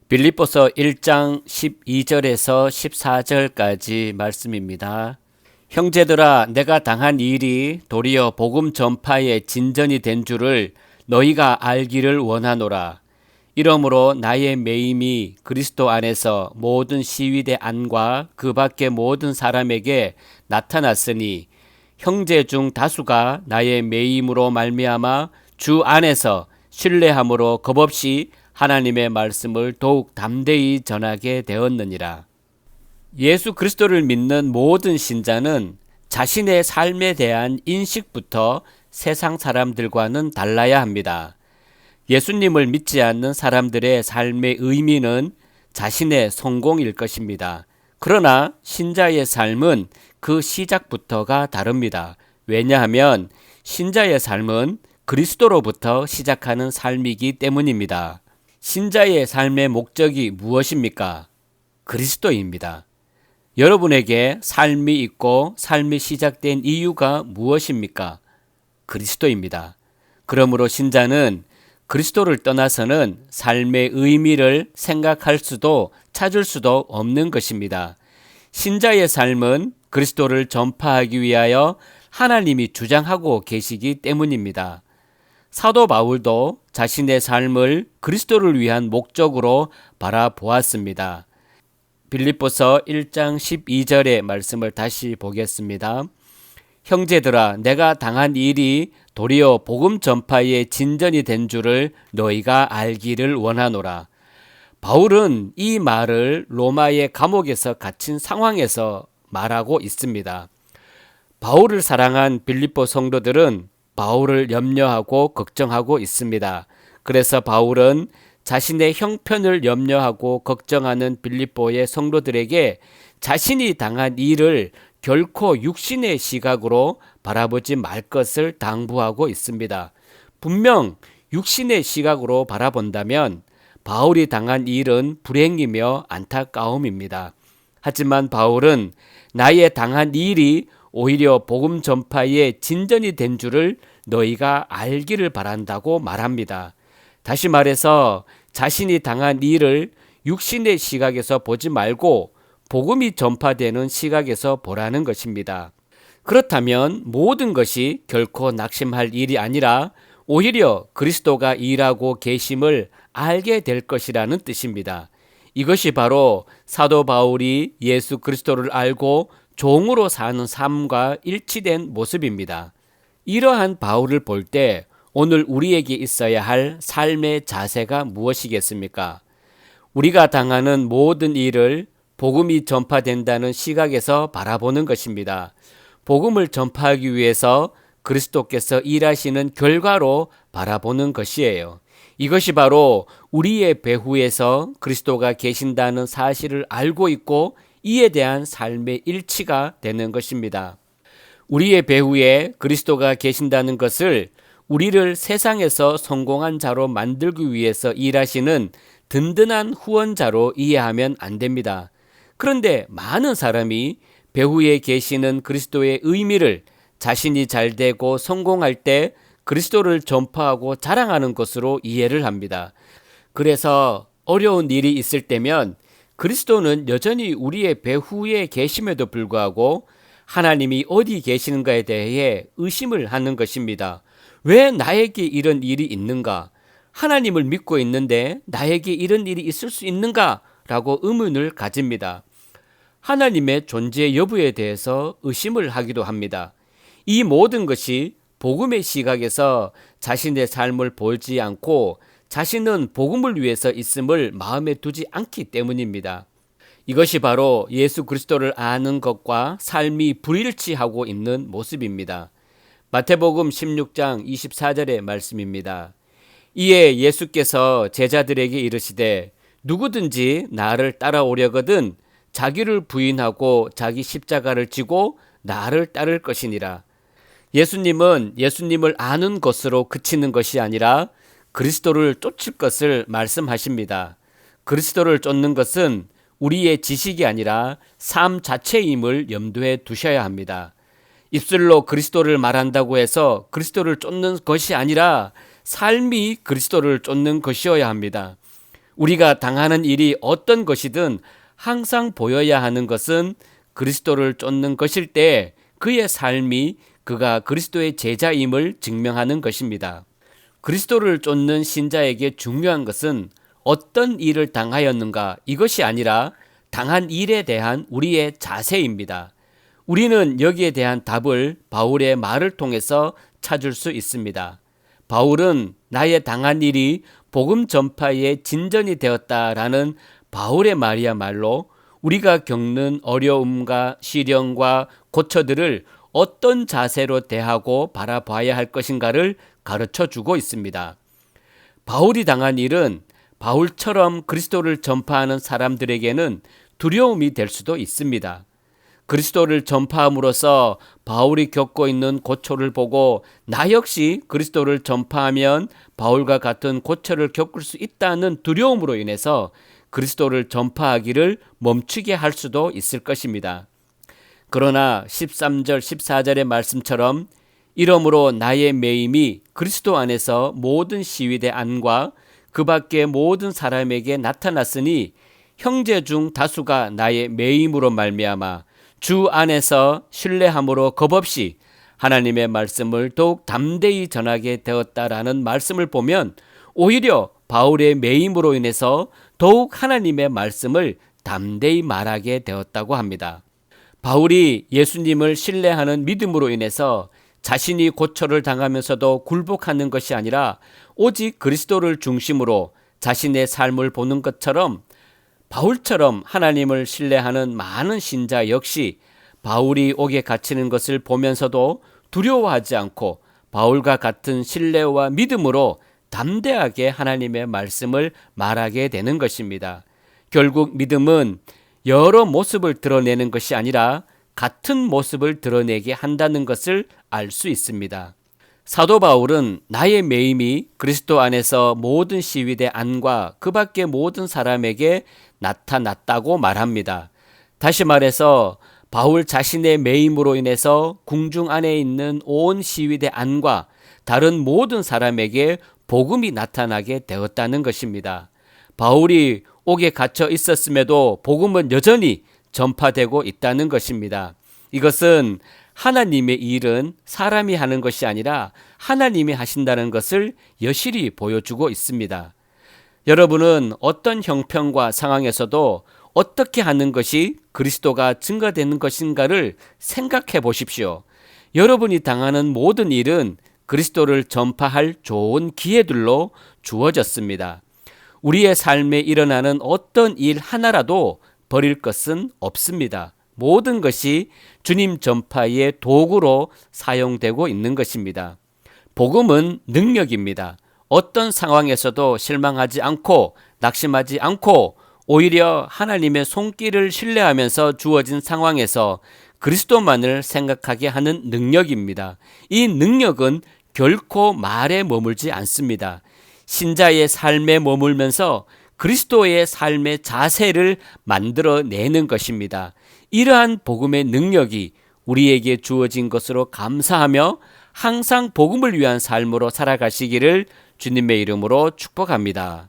빌립보서 1장 12절에서 14절까지 말씀입니다. 형제들아, 내가 당한 일이 도리어 복음 전파의 진전이 된 줄을 너희가 알기를 원하노라. 이러므로 나의 매임이 그리스도 안에서 모든 시위대 안과 그 밖의 모든 사람에게 나타났으니 형제 중 다수가 나의 매임으로 말미암아 주 안에서 신뢰함으로 겁없이 하나님의 말씀을 더욱 담대히 전하게 되었느니라. 예수 그리스도를 믿는 모든 신자는 자신의 삶에 대한 인식부터 세상 사람들과는 달라야 합니다. 예수님을 믿지 않는 사람들의 삶의 의미는 자신의 성공일 것입니다. 그러나 신자의 삶은 그 시작부터가 다릅니다. 왜냐하면 신자의 삶은 그리스도로부터 시작하는 삶이기 때문입니다. 신자의 삶의 목적이 무엇입니까? 그리스도입니다. 여러분에게 삶이 있고 삶이 시작된 이유가 무엇입니까? 그리스도입니다. 그러므로 신자는 그리스도를 떠나서는 삶의 의미를 생각할 수도 찾을 수도 없는 것입니다. 신자의 삶은 그리스도를 전파하기 위하여 하나님이 주장하고 계시기 때문입니다. 사도 바울도 자신의 삶을 그리스도를 위한 목적으로 바라보았습니다. 빌립보서 1장 12절의 말씀을 다시 보겠습니다. 형제들아, 내가 당한 일이 도리어 복음 전파의 진전이 된 줄을 너희가 알기를 원하노라. 바울은 이 말을 로마의 감옥에서 갇힌 상황에서 말하고 있습니다. 바울을 사랑한 빌립보 성도들은 바울을 염려하고 걱정하고 있습니다. 그래서 바울은 자신의 형편을 염려하고 걱정하는 빌립보의 성도들에게 자신이 당한 일을 결코 육신의 시각으로 바라보지 말 것을 당부하고 있습니다. 분명 육신의 시각으로 바라본다면 바울이 당한 일은 불행이며 안타까움입니다. 하지만 바울은 나의 당한 일이 오히려 복음 전파의 진전이 된 줄을 너희가 알기를 바란다고 말합니다. 다시 말해서 자신이 당한 일을 육신의 시각에서 보지 말고 복음이 전파되는 시각에서 보라는 것입니다. 그렇다면 모든 것이 결코 낙심할 일이 아니라 오히려 그리스도가 일하고 계심을 알게 될 것이라는 뜻입니다. 이것이 바로 사도 바울이 예수 그리스도를 알고 종으로 사는 삶과 일치된 모습입니다. 이러한 바울을 볼 때 오늘 우리에게 있어야 할 삶의 자세가 무엇이겠습니까? 우리가 당하는 모든 일을 복음이 전파된다는 시각에서 바라보는 것입니다. 복음을 전파하기 위해서 그리스도께서 일하시는 결과로 바라보는 것이에요. 이것이 바로 우리의 배후에서 그리스도가 계신다는 사실을 알고 있고 이에 대한 삶의 일치가 되는 것입니다. 우리의 배후에 그리스도가 계신다는 것을 우리를 세상에서 성공한 자로 만들기 위해서 일하시는 든든한 후원자로 이해하면 안 됩니다. 그런데 많은 사람이 배후에 계시는 그리스도의 의미를 자신이 잘 되고 성공할 때 그리스도를 전파하고 자랑하는 것으로 이해를 합니다. 그래서 어려운 일이 있을 때면 그리스도는 여전히 우리의 배후에 계심에도 불구하고 하나님이 어디 계시는가에 대해 의심을 하는 것입니다. 왜 나에게 이런 일이 있는가? 하나님을 믿고 있는데 나에게 이런 일이 있을 수 있는가? 라고 의문을 가집니다. 하나님의 존재 여부에 대해서 의심을 하기도 합니다. 이 모든 것이 복음의 시각에서 자신의 삶을 보지 않고 자신은 복음을 위해서 있음을 마음에 두지 않기 때문입니다. 이것이 바로 예수 그리스도를 아는 것과 삶이 불일치하고 있는 모습입니다. 마태복음 16장 24절의 말씀입니다. 이에 예수께서 제자들에게 이르시되 누구든지 나를 따라오려거든 자기를 부인하고 자기 십자가를 지고 나를 따를 것이니라. 예수님은 예수님을 아는 것으로 그치는 것이 아니라 그리스도를 쫓을 것을 말씀하십니다. 그리스도를 쫓는 것은 우리의 지식이 아니라 삶 자체임을 염두에 두셔야 합니다. 입술로 그리스도를 말한다고 해서 그리스도를 쫓는 것이 아니라 삶이 그리스도를 쫓는 것이어야 합니다. 우리가 당하는 일이 어떤 것이든 항상 보여야 하는 것은 그리스도를 쫓는 것일 때 그의 삶이 그가 그리스도의 제자임을 증명하는 것입니다. 그리스도를 쫓는 신자에게 중요한 것은 어떤 일을 당하였는가 이것이 아니라 당한 일에 대한 우리의 자세입니다. 우리는 여기에 대한 답을 바울의 말을 통해서 찾을 수 있습니다. 바울은 나의 당한 일이 복음 전파의 진전이 되었다라는 바울의 말이야말로 우리가 겪는 어려움과 시련과 고초들을 어떤 자세로 대하고 바라봐야 할 것인가를 가르쳐 주고 있습니다. 바울이 당한 일은 바울처럼 그리스도를 전파하는 사람들에게는 두려움이 될 수도 있습니다. 그리스도를 전파함으로써 바울이 겪고 있는 고초를 보고 나 역시 그리스도를 전파하면 바울과 같은 고초를 겪을 수 있다는 두려움으로 인해서 그리스도를 전파하기를 멈추게 할 수도 있을 것입니다. 그러나 13절 14절의 말씀처럼 이러므로 나의 매임이 그리스도 안에서 모든 시위대 안과 그 밖의 모든 사람에게 나타났으니 형제 중 다수가 나의 매임으로 말미암아 주 안에서 신뢰함으로 겁없이 하나님의 말씀을 더욱 담대히 전하게 되었다라는 말씀을 보면 오히려 바울의 매임으로 인해서 더욱 하나님의 말씀을 담대히 말하게 되었다고 합니다. 바울이 예수님을 신뢰하는 믿음으로 인해서 자신이 고초를 당하면서도 굴복하는 것이 아니라 오직 그리스도를 중심으로 자신의 삶을 보는 것처럼 바울처럼 하나님을 신뢰하는 많은 신자 역시 바울이 옥에 갇히는 것을 보면서도 두려워하지 않고 바울과 같은 신뢰와 믿음으로 담대하게 하나님의 말씀을 말하게 되는 것입니다. 결국 믿음은 여러 모습을 드러내는 것이 아니라 같은 모습을 드러내게 한다는 것을 알 수 있습니다. 사도 바울은 나의 매임이 그리스도 안에서 모든 시위대 안과 그 밖의 모든 사람에게 나타났다고 말합니다. 다시 말해서 바울 자신의 매임으로 인해서 궁중 안에 있는 온 시위대 안과 다른 모든 사람에게 복음이 나타나게 되었다는 것입니다. 바울이 옥에 갇혀 있었음에도 복음은 여전히 전파되고 있다는 것입니다. 이것은 하나님의 일은 사람이 하는 것이 아니라 하나님이 하신다는 것을 여실히 보여주고 있습니다. 여러분은 어떤 형편과 상황에서도 어떻게 하는 것이 그리스도가 증거되는 것인가를 생각해 보십시오. 여러분이 당하는 모든 일은 그리스도를 전파할 좋은 기회들로 주어졌습니다. 우리의 삶에 일어나는 어떤 일 하나라도 버릴 것은 없습니다. 모든 것이 주님 전파의 도구로 사용되고 있는 것입니다. 복음은 능력입니다. 어떤 상황에서도 실망하지 않고 낙심하지 않고 오히려 하나님의 손길을 신뢰하면서 주어진 상황에서 그리스도만을 생각하게 하는 능력입니다. 이 능력은 결코 말에 머물지 않습니다. 신자의 삶에 머물면서 그리스도의 삶의 자세를 만들어내는 것입니다. 이러한 복음의 능력이 우리에게 주어진 것으로 감사하며 항상 복음을 위한 삶으로 살아가시기를 주님의 이름으로 축복합니다.